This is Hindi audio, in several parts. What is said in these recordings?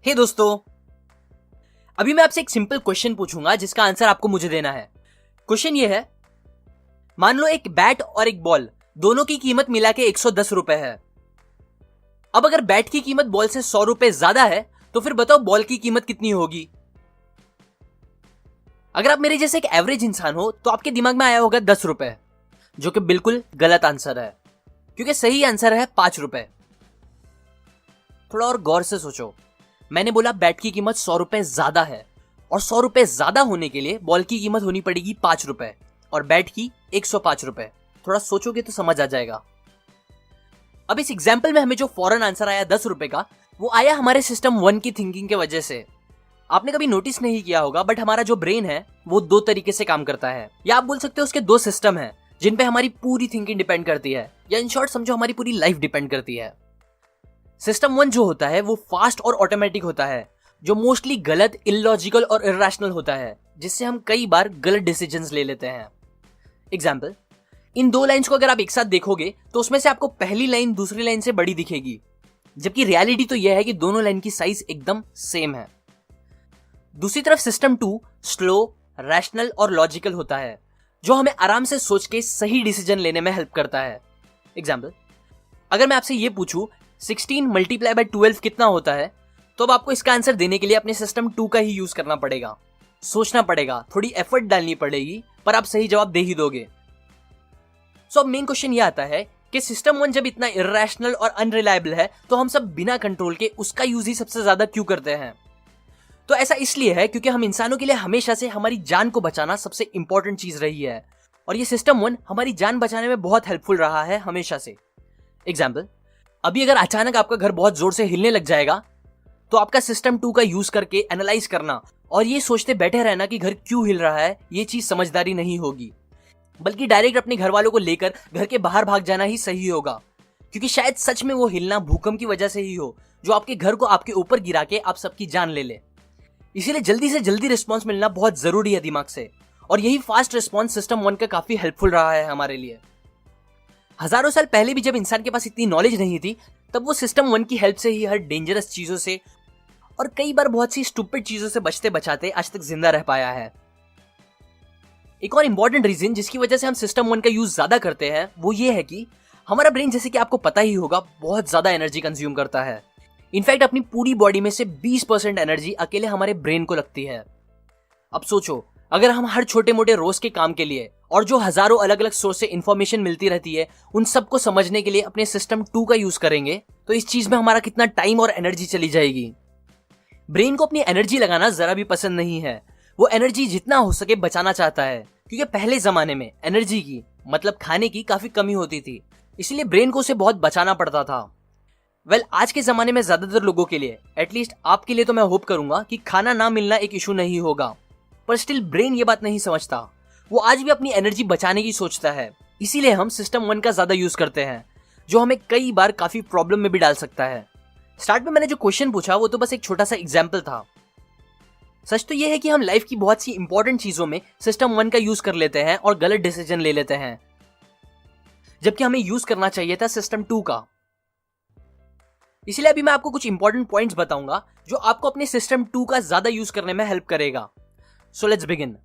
हे दोस्तों, अभी मैं आपसे एक सिंपल क्वेश्चन पूछूंगा जिसका आंसर आपको मुझे देना है। क्वेश्चन ये है, मान लो एक बैट और एक बॉल दोनों की कीमत मिला के 110 रुपए है। अब अगर बैट की कीमत बॉल से 100 रुपए ज्यादा है तो फिर बताओ बॉल की कीमत कितनी होगी। अगर आप मेरे जैसे एक एवरेज इंसान हो तो आपके दिमाग में आया होगा 10 रुपए, जो कि बिल्कुल गलत आंसर है, क्योंकि सही आंसर है 5 रुपए। थोड़ा और गौर से सोचो, मैंने बोला बैट की कीमत 100 रुपए ज्यादा है और 100 रुपए ज्यादा होने के लिए बॉल की कीमत होनी पड़ेगी 5 रुपए और बैट की 105 रुपए। थोड़ा सोचोगे तो समझ आ जाएगा। अब इस एग्जाम्पल में हमें जो फौरन आंसर आया 10 रुपए का, वो आया हमारे सिस्टम 1 की थिंकिंग की वजह से। आपने कभी नोटिस नहीं किया होगा, बट हमारा जो ब्रेन है वो दो तरीके से काम करता है, या आप बोल सकते हो उसके दो सिस्टम है जिन पे हमारी पूरी थिंकिंग डिपेंड करती है, या इन शॉर्ट समझो हमारी पूरी लाइफ डिपेंड करती है। सिस्टम 1 जो होता है वो फास्ट और ऑटोमेटिक होता है, जो मोस्टली गलत, इलॉजिकल और इरेशनल होता है, जिससे हम कई बार गलत डिसीजंस ले लेते हैं। एग्जाम्पल, इन दो लाइंस को अगर आप एक साथ देखोगे तो उसमें से आपको पहली लाइन दूसरी लाइन से बड़ी दिखेगी, जबकि रियलिटी तो यह है कि दोनों लाइन की साइज एकदम सेम है। दूसरी तरफ सिस्टम 2 स्लो, रैशनल और लॉजिकल होता है, जो हमें आराम से सोच के सही डिसीजन लेने में हेल्प करता है। एग्जाम्पल, अगर मैं आपसे ये पूछूं 16 मल्टीप्लाई बाय 12 कितना होता है, तो अब आपको इसका आंसर देने के लिए अपने सिस्टम 2 का ही यूज करना पड़ेगा, सोचना पड़ेगा, थोड़ी एफर्ट डालनी पड़ेगी, पर आप सही जवाब दे ही दोगे। सो अब मेन क्वेश्चन ये आता है कि सिस्टम 1 जब इतना इरेशनल और अनरिलायबल है तो हम सब बिना कंट्रोल के उसका यूज ही सबसे ज्यादा क्यों करते हैं? तो ऐसा इसलिए है क्योंकि हम इंसानों के लिए हमेशा से हमारी जान को बचाना सबसे इंपॉर्टेंट चीज रही है, और ये सिस्टम 1 हमारी जान बचाने में बहुत हेल्पफुल रहा है हमेशा से। एग्जाम्पल, अभी अगर अचानक आपका घर बहुत जोर से हिलने लग जाएगा तो आपका सिस्टम 2 का यूज करके एनालाइज करना और ये सोचते बैठे रहना कि घर क्यों हिल रहा है, ये चीज समझदारी नहीं होगी, बल्कि डायरेक्ट अपने घर वालों को लेकर घर के बाहर भाग जाना ही सही होगा, क्योंकि शायद सच में वो हिलना भूकंप की वजह से ही हो जो आपके घर को आपके ऊपर गिरा के आप सबकी जान ले ले। इसीलिए जल्दी से जल्दी रिस्पॉन्स मिलना बहुत जरूरी है दिमाग से, और यही फास्ट रिस्पॉन्स सिस्टम 1 का काफी हेल्पफुल रहा है हमारे लिए। हजारों साल पहले भी जब इंसान के पास इतनी नॉलेज नहीं थी, तब वो सिस्टम 1 की हेल्प से ही हर डेंजरस चीजों से और कई बार बहुत सी स्टूपिड चीजों से बचते बचाते आज तक जिंदा रह पाया है। एक और इंपॉर्टेंट रीजन जिसकी वजह से हम सिस्टम 1 का यूज ज्यादा करते हैं वो ये है कि हमारा ब्रेन, जैसे कि आपको पता ही होगा, बहुत ज्यादा एनर्जी कंज्यूम करता है। इनफैक्ट अपनी पूरी बॉडी में से 20% एनर्जी अकेले हमारे ब्रेन को लगती है। अब सोचो, अगर हम हर छोटे मोटे रोज के काम के लिए और जो हजारों अलग अलग सोर्स से इंफॉर्मेशन मिलती रहती है उन सबको समझने के लिए अपने सिस्टम 2 का यूज करेंगे, तो इस चीज में हमारा कितना टाइम और एनर्जी चली जाएगी। ब्रेन को अपनी एनर्जी लगाना जरा भी पसंद नहीं है, वो एनर्जी जितना हो सके बचाना चाहता है, क्योंकि पहले जमाने में एनर्जी की मतलब खाने की काफी कमी होती थी, इसलिए ब्रेन को उसे बहुत बचाना पड़ता था। आज के जमाने में ज्यादातर लोगों के लिए, एटलीस्ट आपके लिए तो मैं होप करूंगा कि खाना ना मिलना एक इशू नहीं होगा, पर स्टिल ब्रेन ये बात नहीं समझता, वो आज भी अपनी एनर्जी बचाने की सोचता है। इसीलिए हम सिस्टम 1 का ज्यादा यूज करते हैं, जो हमें कई बार काफी प्रॉब्लम में भी डाल सकता है। स्टार्ट में मैंने जो क्वेश्चन पूछा वो तो बस एक छोटा सा एग्जाम्पल था। सच तो यह है कि हम लाइफ की बहुत सी इंपॉर्टेंट चीजों में सिस्टम 1 का यूज कर लेते हैं और गलत डिसीजन ले लेते हैं, जबकि हमें यूज करना चाहिए था सिस्टम 2 का। इसलिए अभी मैं आपको कुछ इंपॉर्टेंट पॉइंट्स बताऊंगा जो आपको अपने सिस्टम 2 का ज्यादा यूज करने में हेल्प करेगा। So let's begin.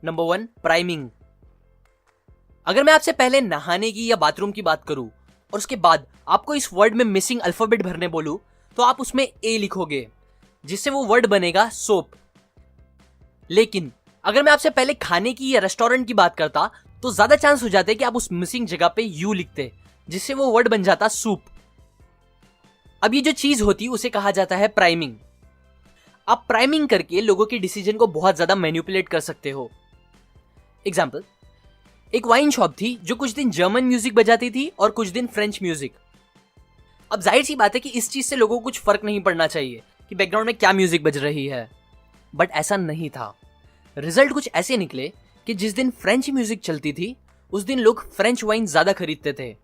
Number 1, priming. अगर मैं आपसे पहले नहाने की या बाथरूम की बात करूं और उसके बाद आपको इस वर्ड में मिसिंग अल्फाबेट भरने बोलूं, तो आप उसमें ए लिखोगे, जिससे वो वर्ड बनेगा सोप। लेकिन अगर मैं आपसे पहले खाने की या रेस्टोरेंट की बात करता तो ज्यादा चांस हो जाते कि आप उस मिसिंग जगह पे यू लिखते, जिससे वो वर्ड बन जाता सूप। अब ये जो चीज होती उसे कहा जाता है प्राइमिंग। आप प्राइमिंग करके लोगों के डिसीजन को बहुत ज्यादा मैनिपुलेट कर सकते हो। एग्जाम्पल, एक वाइन शॉप थी जो कुछ दिन जर्मन म्यूजिक बजाती थी और कुछ दिन फ्रेंच म्यूजिक। अब जाहिर सी बात है कि इस चीज से लोगों को कुछ फर्क नहीं पड़ना चाहिए कि बैकग्राउंड में क्या म्यूजिक बज रही है, बट ऐसा नहीं था। रिजल्ट कुछ ऐसे निकले कि जिस दिन फ्रेंच म्यूजिक चलती थी उस दिन लोग फ्रेंच वाइन ज्यादा खरीदते थे,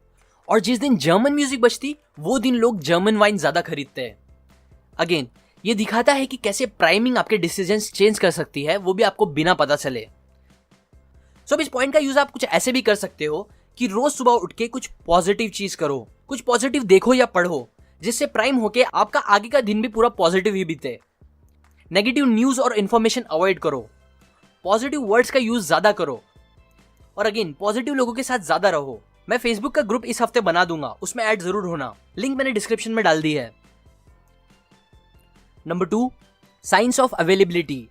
और जिस दिन जर्मन म्यूजिक बजती वो दिन लोग जर्मन वाइन ज्यादा खरीदते। अगेन, ये दिखाता है कि कैसे प्राइमिंग आपके डिसीजंस चेंज कर सकती है, वो भी आपको बिना पता चले। सो इस पॉइंट का यूज आप कुछ ऐसे भी कर सकते हो कि रोज सुबह उठ के कुछ पॉजिटिव चीज करो, कुछ पॉजिटिव देखो या पढ़ो, जिससे प्राइम होके आपका आगे का दिन भी पूरा पॉजिटिव ही बीते। नेगेटिव न्यूज और इन्फॉर्मेशन अवॉइड करो, पॉजिटिव वर्ड्स का यूज ज्यादा करो, और अगेन पॉजिटिव लोगों के साथ ज्यादा रहो। मैं फेसबुक का ग्रुप इस हफ्ते बना दूंगा, उसमें ऐड जरूर होना, लिंक मैंने डिस्क्रिप्शन में डाल दी है। Number 2, science of availability.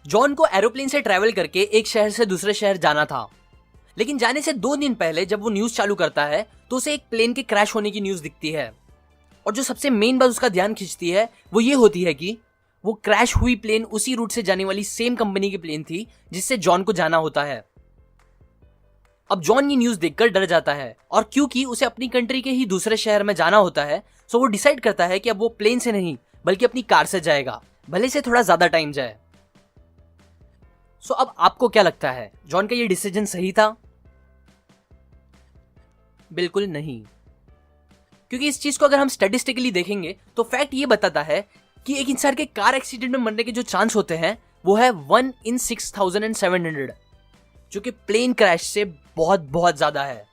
John को एरोप्लेन से ट्रैवल करके एक शहर से दूसरे शहर जाना था, लेकिन जाने से 2 दिन पहले जब वो न्यूज चालू करता है तो उसे एक प्लेन के क्रैश होने की न्यूज दिखती है। और जो सबसे मेन बात उसका ध्यान खींचती है वो ये होती है कि वो क्रैश हुई प्लेन उसी रूट से जाने वाली सेम कंपनी की प्लेन थी जिससे जॉन को जाना होता है। अब जॉन ये न्यूज देखकर डर जाता है, और क्योंकि उसे अपनी कंट्री के ही दूसरे शहर में जाना होता है, सो वो डिसाइड करता है कि अब वो प्लेन से नहीं बल्कि अपनी कार से जाएगा, भले से थोड़ा ज्यादा टाइम जाए। सो अब आपको क्या लगता है, जॉन का ये डिसीजन सही था? बिल्कुल नहीं, क्योंकि इस चीज को अगर हम स्टैटिस्टिकली देखेंगे तो फैक्ट ये बताता है कि एक इंसान के कार एक्सीडेंट में मरने के जो चांस होते हैं वो है 1 in 6,700, जो कि प्लेन क्रैश से बहुत बहुत ज्यादा है।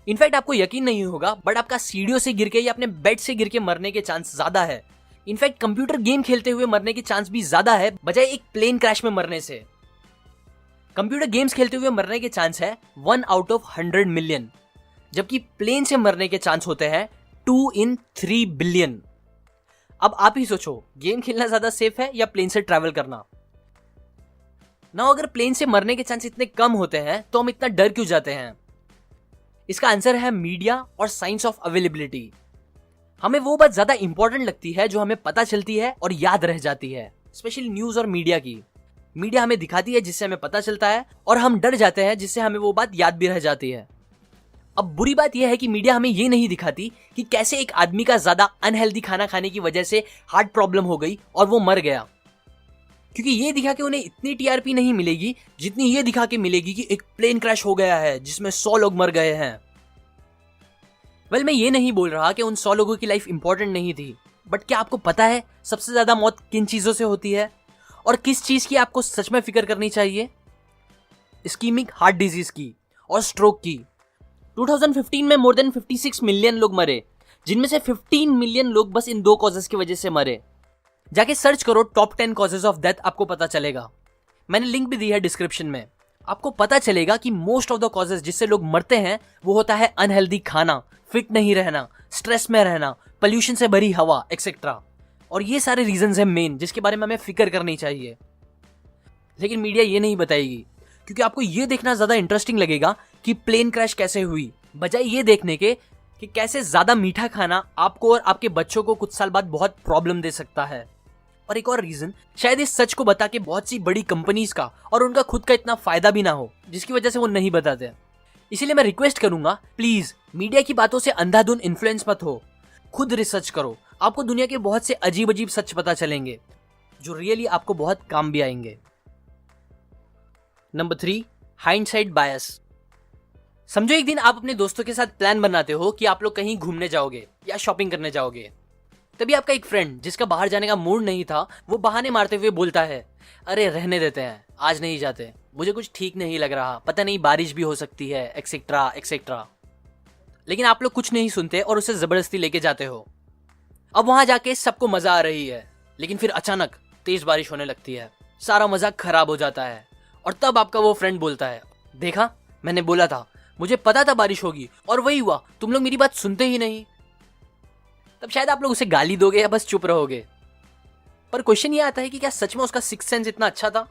इनफैक्ट आपको यकीन नहीं होगा, बट आपका सीढ़ियों से गिर के या अपने बेड से गिर के मरने के चांस ज्यादा है। इनफैक्ट कंप्यूटर गेम खेलते हुए मरने के चांस भी ज्यादा है बजाय एक प्लेन क्रैश में मरने से। कंप्यूटर गेम्स खेलते हुए मरने के चांस है 1 out of 100 million, जबकि प्लेन से मरने के चांस होते हैं 2 in 3 billion। अब आप ही सोचो, गेम खेलना ज्यादा सेफ है या प्लेन से ट्रैवल करना? ना अगर प्लेन से मरने के चांस इतने कम होते हैं तो हम इतना डर क्यों जाते हैं? इसका आंसर है मीडिया और साइंस ऑफ अवेलेबिलिटी। हमें वो बात ज्यादा इंपॉर्टेंट लगती है जो हमें पता चलती है और याद रह जाती है, स्पेशली न्यूज और मीडिया की। मीडिया हमें दिखाती है जिससे हमें पता चलता है, और हम डर जाते हैं जिससे हमें वो बात याद भी रह जाती है। अब बुरी बात यह है कि मीडिया हमें ये नहीं दिखाती कि कैसे एक आदमी का ज्यादा अनहेल्दी खाना खाने की वजह से हार्ट प्रॉब्लम हो गई और वो मर गया, क्योंकि ये दिखा के उन्हें इतनी टीआरपी नहीं मिलेगी जितनी ये दिखा के मिलेगी कि एक प्लेन क्रैश हो गया है जिसमें 100 लोग मर गए हैं। वेल, मैं ये नहीं बोल रहा कि उन 100 लोगों की लाइफ इंपॉर्टेंट नहीं थी, बट क्या आपको पता है सबसे ज्यादा मौत किन चीजों से होती है और किस चीज की आपको सच में फिक्र करनी चाहिए? इस्कीमिक हार्ट डिजीज की और स्ट्रोक की। 2015 में मोर देन 56 मिलियन लोग मरे, जिनमें से 15 मिलियन लोग बस इन 2 कॉजेस की वजह से मरे। जाके सर्च करो टॉप 10 कॉजेज ऑफ डेथ, आपको पता चलेगा। मैंने लिंक भी दी है डिस्क्रिप्शन में। आपको पता चलेगा कि मोस्ट ऑफ द कॉजेज जिससे लोग मरते हैं वो होता है अनहेल्दी खाना, फिट नहीं रहना, स्ट्रेस में रहना, पोल्यूशन से भरी हवा, एक्सेट्रा। और ये सारे रीजंस हैं मेन जिसके बारे में हमें फिक्र करनी चाहिए। लेकिन मीडिया ये नहीं बताएगी, क्योंकि आपको ये देखना ज्यादा इंटरेस्टिंग लगेगा कि प्लेन क्रैश कैसे हुई, बजाय ये देखने के कि कैसे ज्यादा मीठा खाना आपको और आपके बच्चों को कुछ साल बाद बहुत प्रॉब्लम दे सकता है। और एक और रीजन, शायद इस सच को बता के बहुत सी बड़ी कंपनीज का और उनका खुद का इतना फायदा भी ना हो, जिसकी वजह से वो नहीं बताते। इसीलिए मैं रिक्वेस्ट करूंगा, प्लीज मीडिया की बातों से अंधाधुंध इन्फ्लुएंस मत हो, खुद रिसर्च करो। आपको दुनिया के बहुत से अजीब अजीब सच पता चलेंगे जो रियली आपको बहुत काम भी आएंगे। नंबर 3, हाइंडसाइट बायस। समझो एक दिन आप अपने दोस्तों के साथ प्लान बनाते हो कि आप लोग कहीं घूमने जाओगे या शॉपिंग करने जाओगे। तभी आपका एक फ्रेंड जिसका बाहर जाने का मूड नहीं था, वो बहाने मारते हुए बोलता है, अरे रहने देते हैं, आज नहीं जाते, मुझे कुछ ठीक नहीं लग रहा, पता नहीं बारिश भी हो सकती है, एक्सेट्रा एक्सेट्रा। लेकिन आप लोग कुछ नहीं सुनते और उसे जबरदस्ती लेके जाते हो। अब वहां जाके सबको मजा आ रही है, लेकिन फिर अचानक तेज बारिश होने लगती है, सारा मजा खराब हो जाता है। और तब आपका वो फ्रेंड बोलता है, देखा मैंने बोला था, मुझे पता था बारिश होगी और वही हुआ, तुम लोग मेरी बात सुनते ही नहीं। तब शायद आप लोग उसे गाली दोगे या बस चुप रहोगे। पर क्वेश्चन ये आता है कि क्या सच में उसका सिक्स्थ सेंस इतना अच्छा था?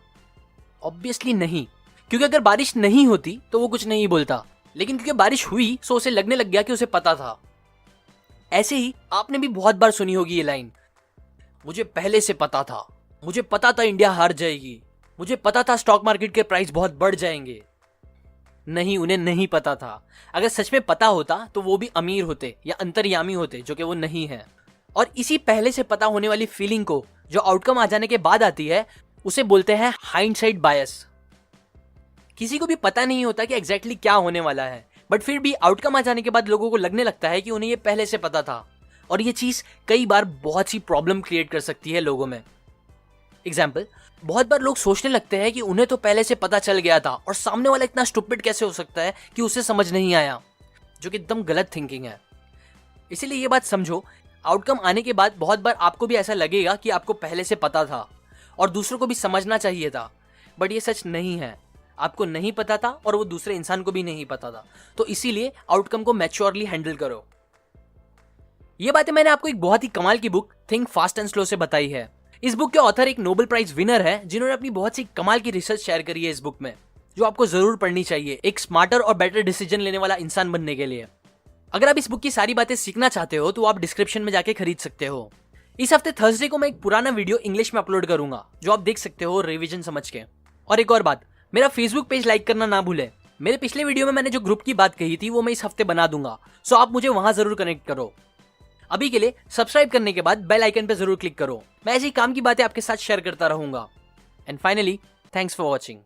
ऑब्वियसली नहीं, क्योंकि अगर बारिश नहीं होती तो वो कुछ नहीं बोलता, लेकिन क्योंकि बारिश हुई सो उसे लगने लग गया कि उसे पता था। ऐसे ही आपने भी बहुत बार सुनी होगी ये लाइन, मुझे पहले से पता था, मुझे पता था इंडिया हार जाएगी, मुझे पता था स्टॉक मार्केट के प्राइस बहुत बढ़ जाएंगे। नहीं, उन्हें नहीं पता था। अगर सच में पता होता तो वो भी अमीर होते या अंतर्यामी होते, जो कि वो नहीं है। और इसी पहले से पता होने वाली फीलिंग को जो आउटकम आ जाने के बाद आती है, उसे बोलते हैं हाइंडसाइट बायस। किसी को भी पता नहीं होता कि एग्जैक्टली क्या होने वाला है, बट फिर भी आउटकम आ जाने के बाद लोगों को लगने लगता है कि उन्हें ये पहले से पता था। और ये चीज कई बार बहुत सी प्रॉब्लम क्रिएट कर सकती है लोगों में। एग्जाम्पल, बहुत बार लोग सोचने लगते हैं कि उन्हें तो पहले से पता चल गया था और सामने वाला इतना स्टूपिड कैसे हो सकता है कि उसे समझ नहीं आया, जो कि एकदम गलत थिंकिंग है। इसीलिए ये बात समझो, आउटकम आने के बाद बहुत बार आपको भी ऐसा लगेगा कि आपको पहले से पता था और दूसरों को भी समझना चाहिए था, बट ये सच नहीं है। आपको नहीं पता था और वो दूसरे इंसान को भी नहीं पता था, तो इसीलिए आउटकम को मैच्योरली हैंडल करो। ये बातें मैंने आपको एक बहुत ही कमाल की book think fast and slow से बताई है। इस बुक के ऑथर एक नोबेल प्राइज विनर है, जिन्होंने अपनी बहुत सी कमाल की रिसर्च शेयर करी है इस बुक में, जो आपको जरूर पढ़नी चाहिए एक स्मार्टर और बेटर डिसीजन लेने वाला इंसान बनने के लिए। अगर आप इस बुक की सारी बातें सीखना चाहते हो तो आप डिस्क्रिप्शन में जाके खरीद सकते हो। इस हफ्ते थर्सडे को मैं एक पुराना वीडियो इंग्लिश में अपलोड करूंगा, जो आप देख सकते हो रिवीजन समझ के। और एक और बात, मेरा फेसबुक पेज लाइक करना ना भूले। मेरे पिछले वीडियो में मैंने जो ग्रुप की बात कही थी वो मैं इस हफ्ते बना दूंगा, सो आप मुझे वहां जरूर कनेक्ट करो। अभी के लिए सब्सक्राइब करने के बाद बेल आइकन पे जरूर क्लिक करो। मैं ऐसी काम की बातें आपके साथ शेयर करता रहूंगा। And finally, thanks for watching.